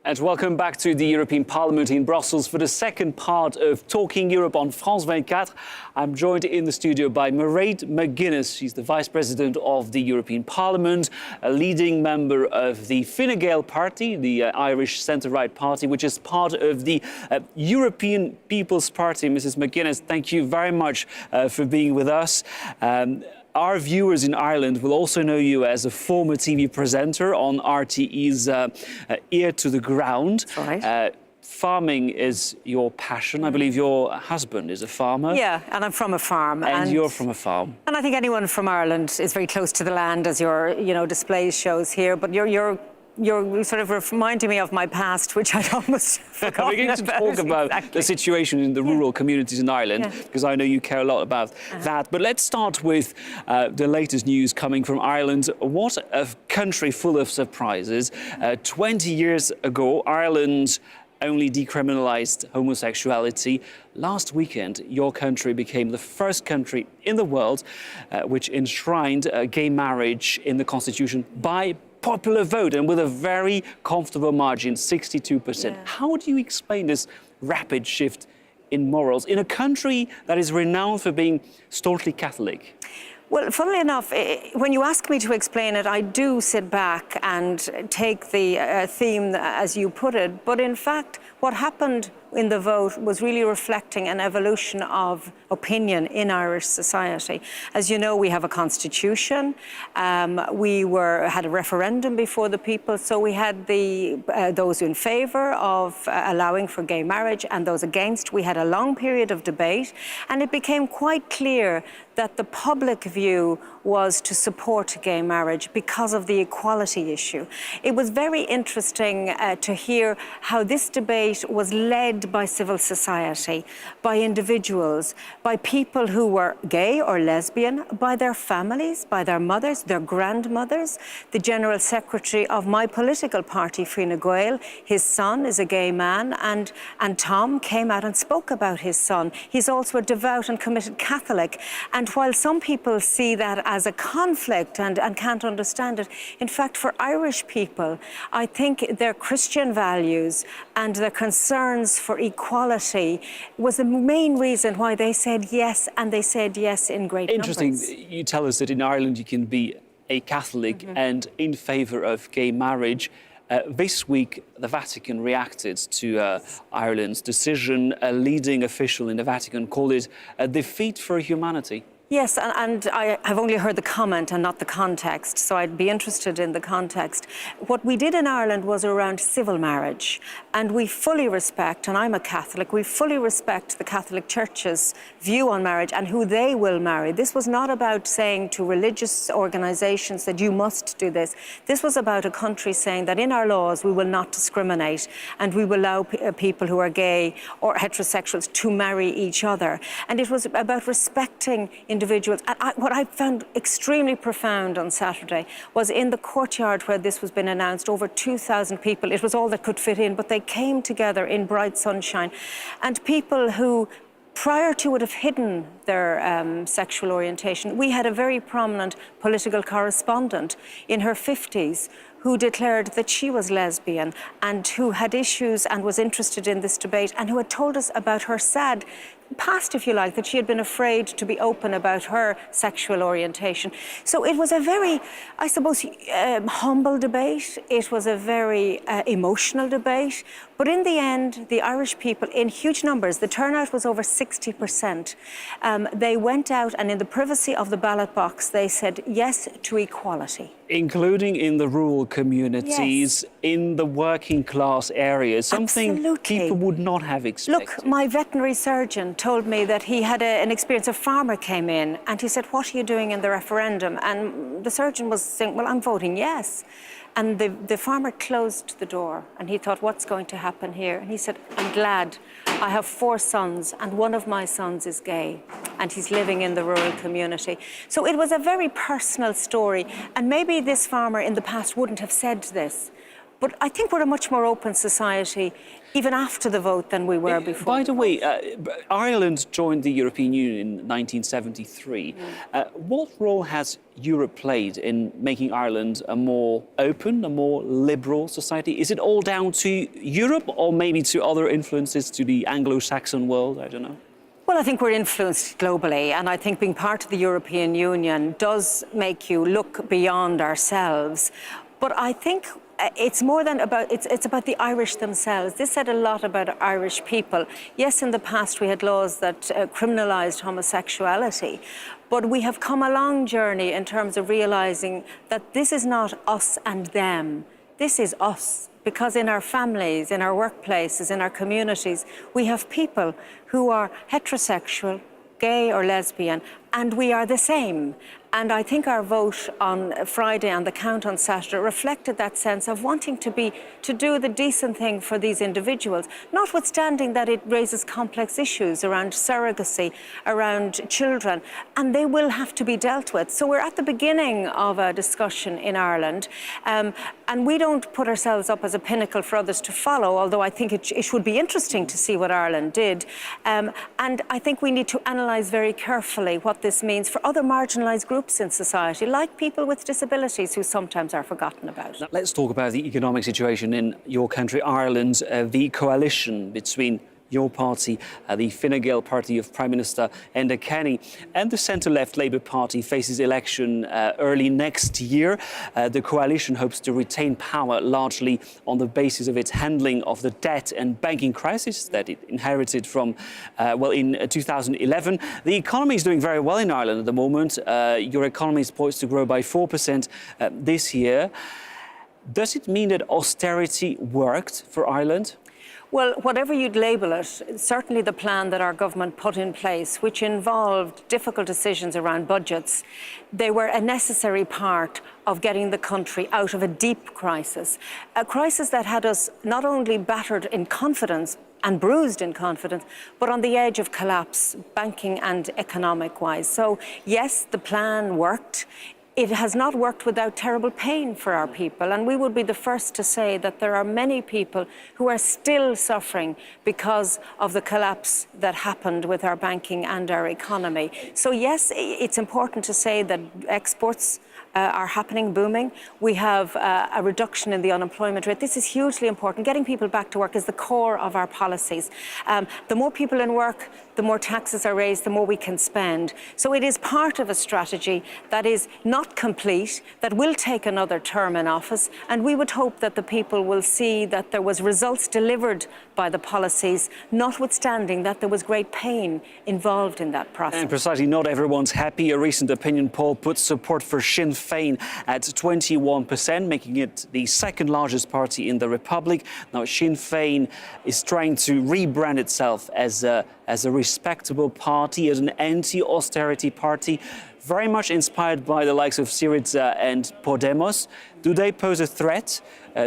And welcome back to the European Parliament in Brussels for the second part of Talking Europe on France 24. I'm joined in the studio by Mairead McGuinness. She's the Vice President of the European Parliament, a leading member of the Fine Gael party, the Irish centre-right party, which is part of the European People's Party. Mrs. McGuinness, thank you very much for being with us. Our viewers in Ireland will also know you as a former TV presenter on RTE's Ear to the Ground. Right. Farming is your passion. I believe your husband is a farmer. Yeah, and I'm from a farm. And you're from a farm. And I think anyone from Ireland is very close to the land, as your displays shows here. But you're sort of reminding me of my past, which I'd almost forgotten. We're going to talk about the situation in the rural communities in Ireland, because I know you care a lot about that. But let's start with the latest news coming from Ireland. What a country full of surprises. 20 years ago, Ireland only decriminalised homosexuality. Last weekend, your country became the first country in the world which enshrined gay marriage in the constitution by popular vote, and with a very comfortable margin, 62%. Yeah. How do you explain this rapid shift in morals in a country that is renowned for being staunchly Catholic? Well, funnily enough, when you ask me to explain it, I do sit back and take the theme as you put it. But in fact, what happened in the vote was really reflecting an evolution of opinion in Irish society. As you know, we have a constitution. We had a referendum before the people, so we had those in favour of allowing for gay marriage and those against. We had a long period of debate, and it became quite clear that the public view was to support gay marriage because of the equality issue. It was very interesting to hear how this debate was led by civil society, by individuals, by people who were gay or lesbian, by their families, by their mothers, their grandmothers. The General Secretary of my political party, Fine Gael, his son is a gay man, and Tom came out and spoke about his son. He's also a devout and committed Catholic. And while some people see that as a conflict and can't understand it, in fact, for Irish people, I think their Christian values and their concerns for equality was the main reason why they said yes, and they said yes in great numbers. Interesting. You tell us that in Ireland you can be a Catholic and in favour of gay marriage. This week, the Vatican reacted to Ireland's decision. A leading official in the Vatican called it a defeat for humanity. Yes, and I have only heard the comment and not the context, so I'd be interested in the context. What we did in Ireland was around civil marriage, and we fully respect, and I'm a Catholic, we fully respect the Catholic Church's view on marriage and who they will marry. This was not about saying to religious organisations that you must do this. This was about a country saying that in our laws we will not discriminate, and we will allow people who are gay or heterosexuals to marry each other. And it was about respecting individuals. And what I found extremely profound on Saturday was in the courtyard where this was been announced, over 2,000 people. It was all that could fit in, but they came together in bright sunshine. And people who prior to would have hidden their sexual orientation. We had a very prominent political correspondent in her 50s who declared that she was lesbian and who had issues and was interested in this debate, and who had told us about her sad past, if you like, that she had been afraid to be open about her sexual orientation. So it was a very, I suppose, humble debate. It was a very emotional debate. But in the end, the Irish people, in huge numbers, the turnout was over 60%. They went out and in the privacy of the ballot box, they said yes to equality. Including in the rural communities, in the working class areas, something people would not have expected. Look, my veterinary surgeon told me that he had an experience. A farmer came in and he said, "What are you doing in the referendum?" And the surgeon was saying, "Well, I'm voting yes." And the farmer closed the door and he thought, what's going to happen here? And he said, "I'm glad. I have 4 sons and one of my sons is gay and he's living in the rural community." So it was a very personal story. And maybe this farmer in the past wouldn't have said this, But I think we're a much more open society even after the vote than we were before. By the way, Ireland joined the European Union in 1973. What role has Europe played in making Ireland a more open, a more liberal society? Is it all down to Europe or maybe to other influences, to the Anglo-Saxon world? I don't know. Well, I think we're influenced globally, and I think being part of the European Union does make you look beyond ourselves. But I think it's more than about, it's about the Irish themselves. This said a lot about Irish people. Yes, in the past we had laws that criminalised homosexuality, but we have come a long journey in terms of realising that this is not us and them. This is us, because in our families, in our workplaces, in our communities, we have people who are heterosexual, gay or lesbian, and we are the same. And I think our vote on Friday and the count on Saturday reflected that sense of wanting to do the decent thing for these individuals, notwithstanding that it raises complex issues around surrogacy, around children, and they will have to be dealt with. So we're at the beginning of a discussion in Ireland, and we don't put ourselves up as a pinnacle for others to follow, although I think it would be interesting to see what Ireland did. And I think we need to analyse very carefully what this means for other marginalised groups in society, like people with disabilities who sometimes are forgotten about. Now, let's talk about the economic situation in your country, Ireland. The coalition between your party, the Fine Gael party of Prime Minister Enda Kenny, and the centre-left Labour Party faces election early next year. The coalition hopes to retain power largely on the basis of its handling of the debt and banking crisis that it inherited from, in 2011. The economy is doing very well in Ireland at the moment. Your economy is poised to grow by 4% this year. Does it mean that austerity worked for Ireland? Well, whatever you'd label it, certainly the plan that our government put in place, which involved difficult decisions around budgets, they were a necessary part of getting the country out of a deep crisis, a crisis that had us not only battered in confidence and bruised in confidence, but on the edge of collapse, banking and economic-wise. So, yes, the plan worked. It has not worked without terrible pain for our people, and we would be the first to say that there are many people who are still suffering because of the collapse that happened with our banking and our economy. So yes, it's important to say that exports are happening, booming. We have a reduction in the unemployment rate. This is hugely important. Getting people back to work is the core of our policies. The more people in work, the more taxes are raised, the more we can spend. So it is part of a strategy that is not complete, that will take another term in office, and we would hope that the people will see that there was results delivered by the policies, notwithstanding that there was great pain involved in that process. And precisely, not everyone's happy. A recent opinion poll puts support for Sinn Fein at 21%, making it the second largest party in the Republic. Now, Sinn Fein is trying to rebrand itself as a respectable party, as an anti-austerity party, very much inspired by the likes of Syriza and Podemos. Do they pose a threat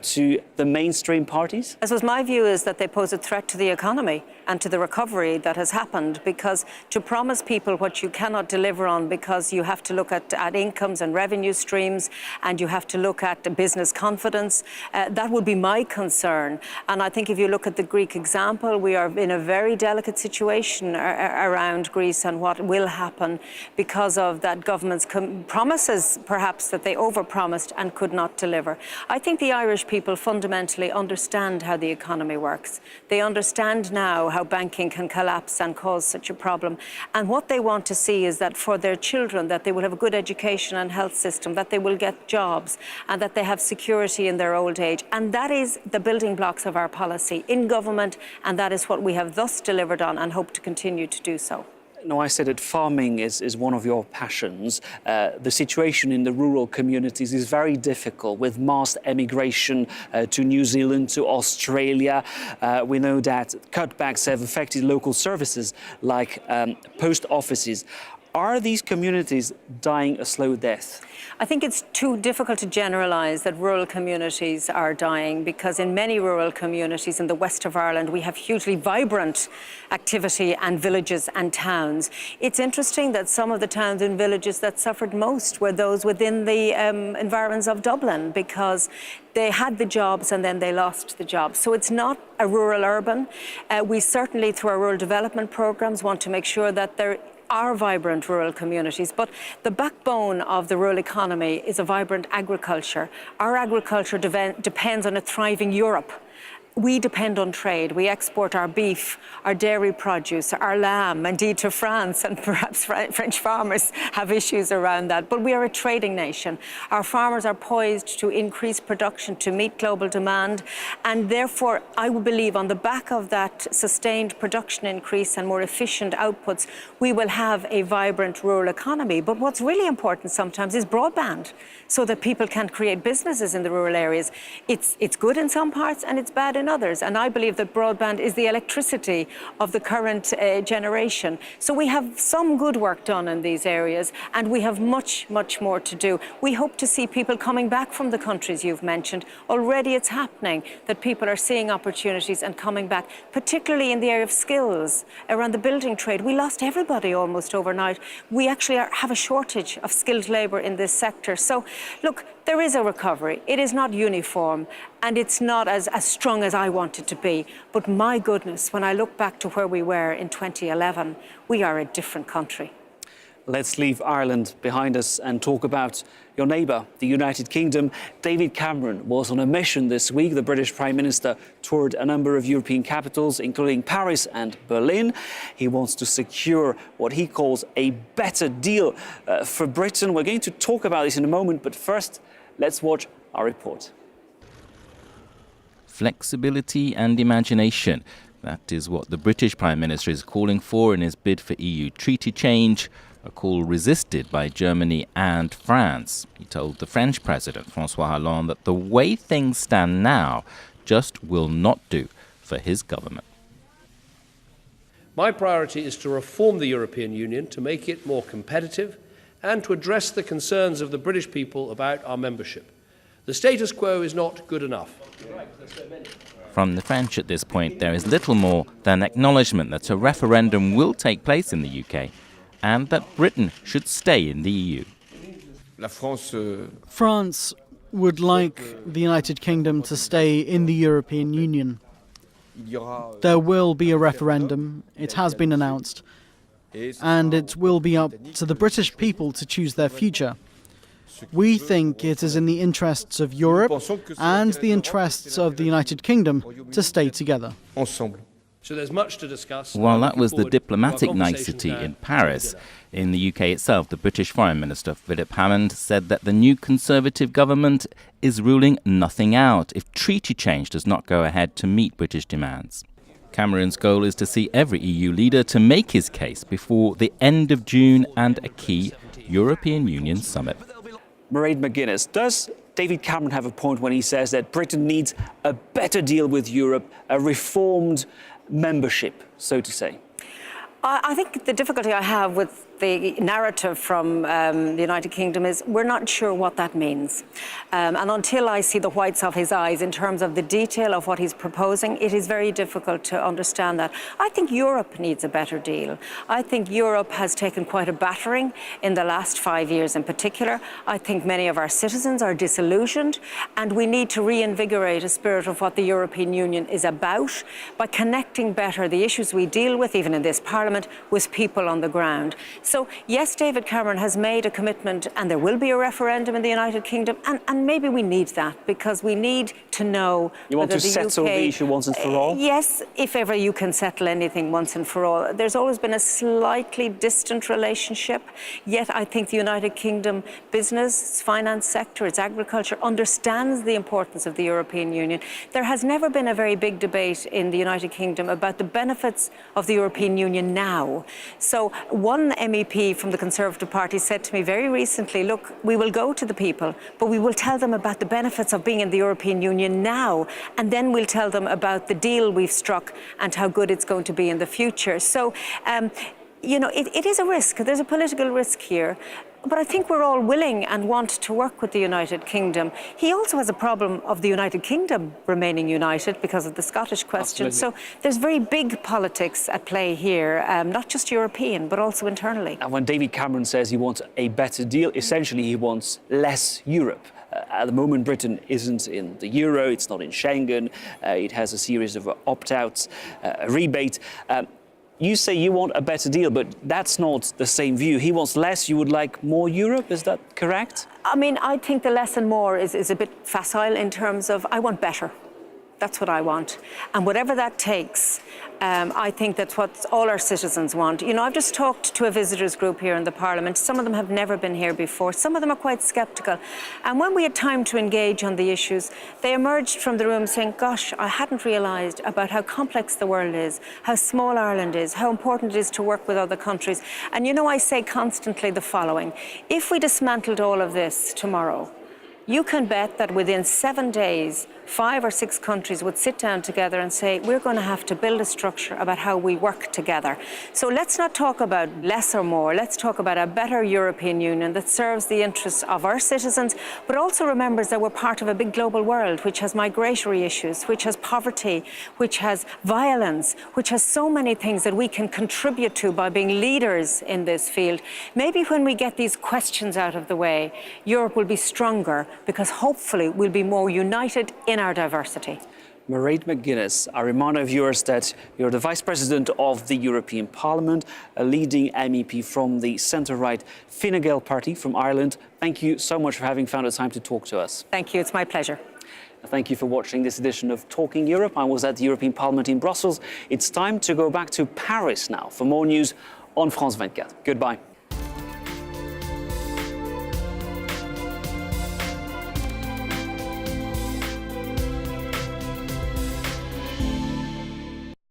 to the mainstream parties? I suppose my view is that they pose a threat to the economy and to the recovery that has happened, because to promise people what you cannot deliver on, because you have to look at incomes and revenue streams, and you have to look at business confidence, that would be my concern. And I think if you look at the Greek example, we are in a very delicate situation around Greece and what will happen because of that government's promises, perhaps, that they overpromised and could not deliver. I think the Irish people fundamentally understand how the economy works. They understand now how banking can collapse and cause such a problem. And what they want to see is that for their children, that they will have a good education and health system, that they will get jobs, and that they have security in their old age. And that is the building blocks of our policy in government, and that is what we have thus delivered on and hope to continue to do so. No, I said that farming is one of your passions. The situation in the rural communities is very difficult, with mass emigration to New Zealand, to Australia. We know that cutbacks have affected local services like post offices. Are these communities dying a slow death? I think it's too difficult to generalise that rural communities are dying, because in many rural communities in the west of Ireland we have hugely vibrant activity and villages and towns. It's interesting that some of the towns and villages that suffered most were those within the environs of Dublin, because they had the jobs and then they lost the jobs. So it's not a rural-urban. We certainly, through our rural development programmes, want to make sure that there are vibrant rural communities, but the backbone of the rural economy is a vibrant agriculture. Our agriculture depends on a thriving Europe. We depend on trade. We export our beef, our dairy produce, our lamb, indeed to France, and perhaps French farmers have issues around that. But we are a trading nation. Our farmers are poised to increase production to meet global demand, and therefore I would believe on the back of that sustained production increase and more efficient outputs, we will have a vibrant rural economy. But what's really important sometimes is broadband, so that people can create businesses in the rural areas. It's good in some parts and it's bad in others. And I believe that broadband is the electricity of the current generation. So we have some good work done in these areas, and we have much, much more to do. We hope to see people coming back from the countries you've mentioned. Already it's happening that people are seeing opportunities and coming back, particularly in the area of skills, around the building trade. We lost everybody almost overnight. We actually have a shortage of skilled labour in this sector. So look, there is a recovery. It is not uniform, and it's not as strong as I want it to be. But my goodness, when I look back to where we were in 2011, we are a different country. Let's leave Ireland behind us and talk about your neighbour, the United Kingdom. David Cameron was on a mission this week. The British Prime Minister toured a number of European capitals, including Paris and Berlin. He wants to secure what he calls a better deal for Britain. We're going to talk about this in a moment, but first, let's watch our report. Flexibility and imagination. That is what the British Prime Minister is calling for in his bid for EU treaty change, a call resisted by Germany and France. He told the French President, François Hollande, that the way things stand now just will not do for his government. My priority is to reform the European Union, to make it more competitive, and to address the concerns of the British people about our membership. The status quo is not good enough. From the French at this point, there is little more than acknowledgement that a referendum will take place in the UK and that Britain should stay in the EU. France would like the United Kingdom to stay in the European Union. There will be a referendum, it has been announced, and it will be up to the British people to choose their future. We think it is in the interests of Europe and the interests of the United Kingdom to stay together. So there's much to discuss. While that was the diplomatic nicety in Paris, in the UK itself, the British Foreign Minister, Philip Hammond, said that the new Conservative government is ruling nothing out if treaty change does not go ahead to meet British demands. Cameron's goal is to see every EU leader to make his case before the end of June and a key European Union summit. Mairead McGuinness, does David Cameron have a point when he says that Britain needs a better deal with Europe, a reformed membership, so to say? I think the difficulty I have with the narrative from the United Kingdom is we're not sure what that means. And until I see the whites of his eyes in terms of the detail of what he's proposing, it is very difficult to understand that. I think Europe needs a better deal. I think Europe has taken quite a battering in the last 5 years in particular. I think many of our citizens are disillusioned, and we need to reinvigorate a spirit of what the European Union is about by connecting better the issues we deal with, even in this Parliament, with people on the ground. So, yes, David Cameron has made a commitment, and there will be a referendum in the United Kingdom, and maybe we need that, because we need to know. You want to settle the issue once and for all? Yes, if ever you can settle anything once and for all. There's always been a slightly distant relationship, yet I think the United Kingdom business, its finance sector, its agriculture understands the importance of the European Union. There has never been a very big debate in the United Kingdom about the benefits of the European Union now. So one MEP from the Conservative Party said to me very recently, look, we will go to the people, but we will tell them about the benefits of being in the European Union now, and then we'll tell them about the deal we've struck and how good it's going to be in the future. So you know, it is a risk. There's a political risk here. But I think we're all willing and want to work with the United Kingdom. He also has a problem of the United Kingdom remaining united because of the Scottish question. Absolutely. So there's very big politics at play here, not just European, but also internally. And when David Cameron says he wants a better deal, essentially he wants less Europe. At the moment, Britain isn't in the euro, it's not in Schengen, it has a series of opt-outs, a rebate. You say you want a better deal, but that's not the same view. He wants less, you would like more Europe, is that correct? I mean, I think the less and more is a bit facile in terms of I want better. That's what I want. And whatever that takes, I think that's what all our citizens want. You know, I've just talked to a visitors group here in the Parliament. Some of them have never been here before. Some of them are quite sceptical. And when we had time to engage on the issues, they emerged from the room saying, gosh, I hadn't realised about how complex the world is, how small Ireland is, how important it is to work with other countries. And you know, I say constantly the following. If we dismantled all of this tomorrow, you can bet that within 7 days, 5 or 6 countries would sit down together and say, we're going to have to build a structure about how we work together. So let's not talk about less or more. Let's talk about a better European Union that serves the interests of our citizens, but also remembers that we're part of a big global world which has migratory issues, which has poverty, which has violence, which has so many things that we can contribute to by being leaders in this field. Maybe when we get these questions out of the way, Europe will be stronger because hopefully we'll be more united in our diversity. Mairead McGuinness, I remind our viewers that you're the Vice President of the European Parliament, a leading MEP from the centre-right Fine Gael party from Ireland. Thank you so much for having found the time to talk to us. Thank you, it's my pleasure. Thank you for watching this edition of Talking Europe. I was at the European Parliament in Brussels. It's time to go back to Paris now for more news on France 24. Goodbye.